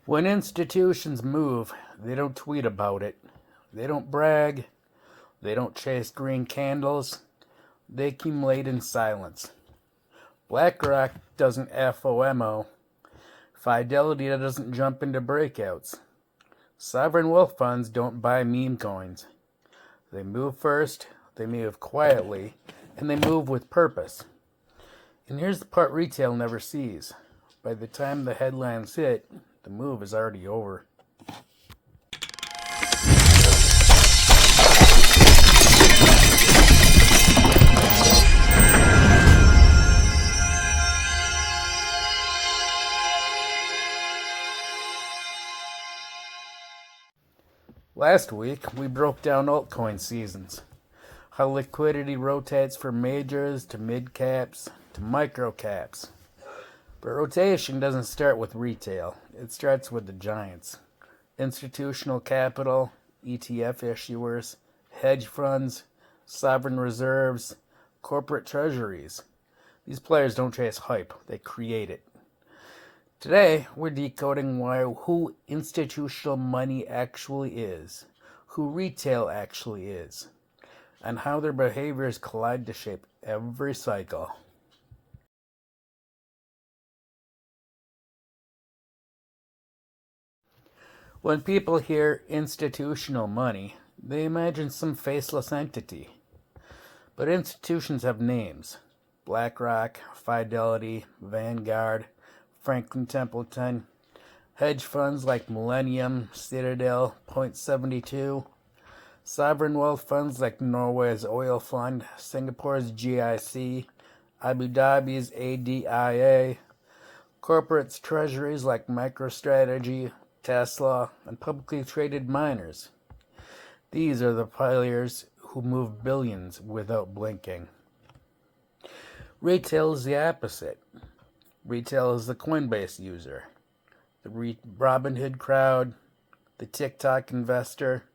When institutions move, they don't tweet about it. They don't brag. They don't chase green candles. They accumulate in silence. BlackRock doesn't FOMO. Fidelity doesn't jump into breakouts. Sovereign wealth funds don't buy meme coins. They move first, they move quietly, and they move with purpose. And here's the part retail never sees. By the time the headlines hit, the move is already over. Last week, we broke down altcoin seasons. How liquidity rotates from majors to mid caps to micro caps. But rotation doesn't start with retail. It starts with the giants. Institutional capital, ETF issuers, hedge funds, sovereign reserves, corporate treasuries. These players don't chase hype, they create it. Today, we're decoding who institutional money actually is, who retail actually is, and how their behaviors collide to shape every cycle. When people hear institutional money, they imagine some faceless entity. But institutions have names: BlackRock, Fidelity, Vanguard, Franklin Templeton, hedge funds like Millennium, Citadel, Point72, sovereign wealth funds like Norway's Oil Fund, Singapore's GIC, Abu Dhabi's ADIA, corporate treasuries like MicroStrategy, Tesla, and publicly traded miners. These are the players who move billions without blinking. Retail is the opposite. Retail is the Coinbase user, the Robinhood crowd, the TikTok investor,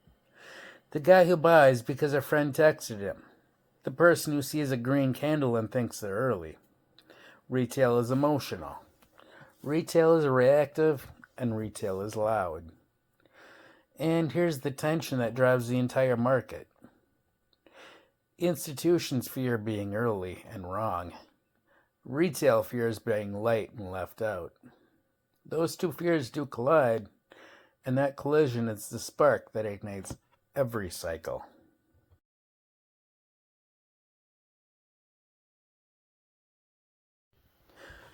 the guy who buys because a friend texted him, the person who sees a green candle and thinks they're early. Retail is emotional. Retail is reactive, and retail is loud. And here's the tension that drives the entire market. Institutions fear being early and wrong. Retail fears being late and left out. Those two fears do collide, and that collision is the spark that ignites every cycle.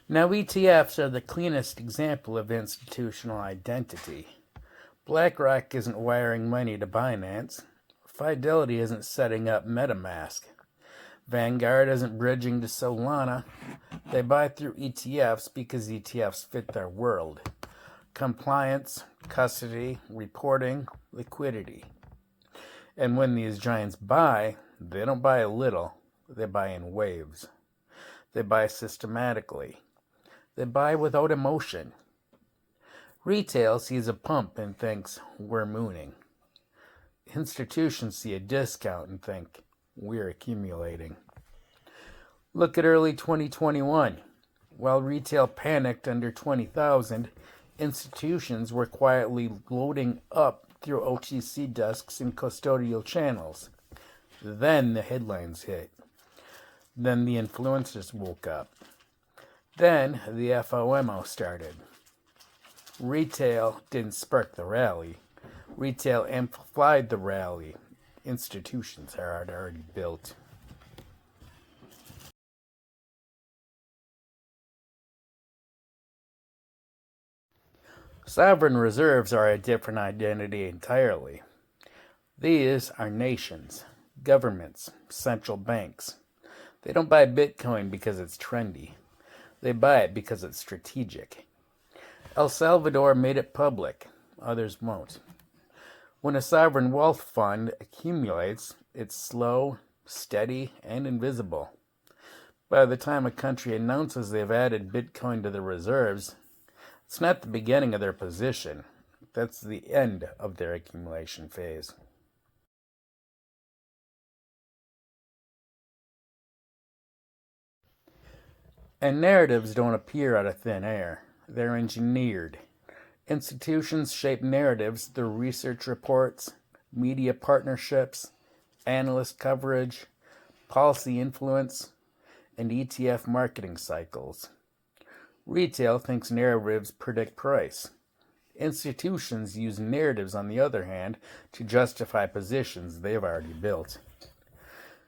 Now, ETFs are the cleanest example of institutional identity. BlackRock isn't wiring money to Binance. Fidelity isn't setting up MetaMask. Vanguard isn't bridging to Solana. They buy through ETFs because ETFs fit their world. Compliance, custody, reporting, liquidity. And when these giants buy, they don't buy a little. They buy in waves. They buy systematically. They buy without emotion. Retail sees a pump and thinks, we're mooning. Institutions see a discount and think, we're accumulating. Look at early 2021. While retail panicked under 20,000, institutions were quietly loading up through OTC desks and custodial channels. Then the headlines hit. Then the influencers woke up. Then the FOMO started. Retail didn't spark the rally. Retail amplified the rally. Institutions are already built. Sovereign reserves are a different identity entirely. These are nations, governments, central banks. They don't buy Bitcoin because it's trendy. They buy it because it's strategic. El Salvador made it public. Others won't. When a sovereign wealth fund accumulates, it's slow, steady, and invisible. By the time a country announces they've added Bitcoin to their reserves, it's not the beginning of their position. That's the end of their accumulation phase. And narratives don't appear out of thin air. They're engineered. Institutions shape narratives through research reports, media partnerships, analyst coverage, policy influence, and ETF marketing cycles. Retail thinks narratives predict price. Institutions use narratives, on the other hand, to justify positions they've already built.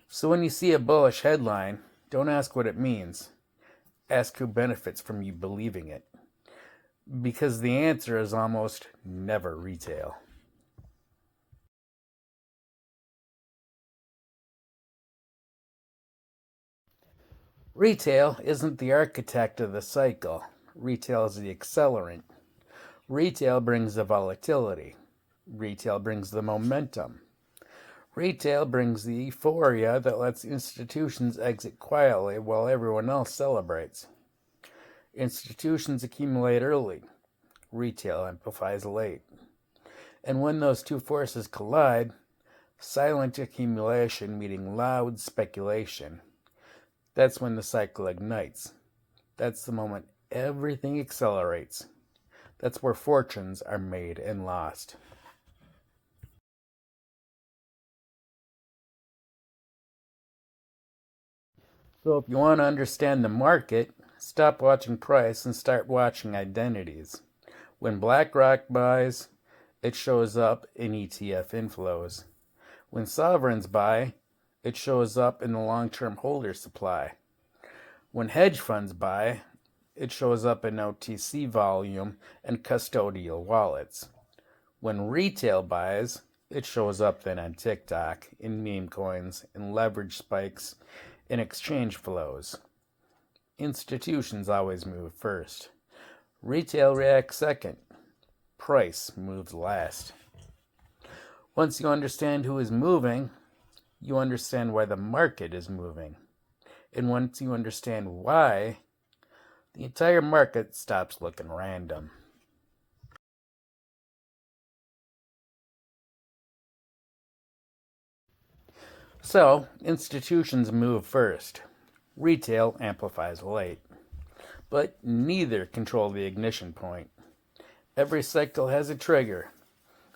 So when you see a bullish headline, don't ask what it means. Ask who benefits from you believing it. Because the answer is almost never retail. Retail isn't the architect of the cycle. Retail is the accelerant. Retail brings the volatility. Retail brings the momentum. Retail brings the euphoria that lets institutions exit quietly while everyone else celebrates. Institutions accumulate early. Retail amplifies late. And when those two forces collide, silent accumulation meeting loud speculation, that's when the cycle ignites. That's the moment everything accelerates. That's where fortunes are made and lost. So if you want to understand the market, stop watching price and start watching identities. When BlackRock buys, it shows up in ETF inflows. When sovereigns buy, it shows up in the long-term holder supply. When hedge funds buy, it shows up in OTC volume and custodial wallets. When retail buys, it shows up then on TikTok, in meme coins, in leverage spikes, in exchange flows. Institutions always move first. Retail reacts second. Price moves last. Once you understand who is moving, you understand why the market is moving. And once you understand why, the entire market stops looking random. So, institutions move first. Retail amplifies late. But neither control the ignition point. Every cycle has a trigger.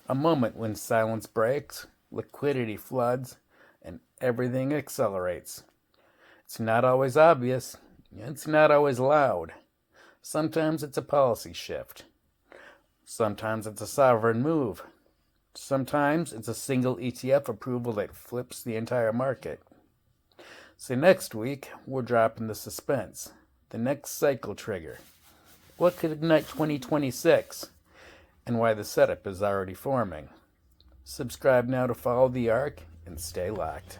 A moment when silence breaks, liquidity floods, and everything accelerates. It's not always obvious. It's not always loud. Sometimes it's a policy shift. Sometimes it's a sovereign move. Sometimes it's a single ETF approval that flips the entire market. So next week, we're dropping the suspense. The next cycle trigger. What could ignite 2026? And why the setup is already forming. Subscribe now to follow the arc and stay locked.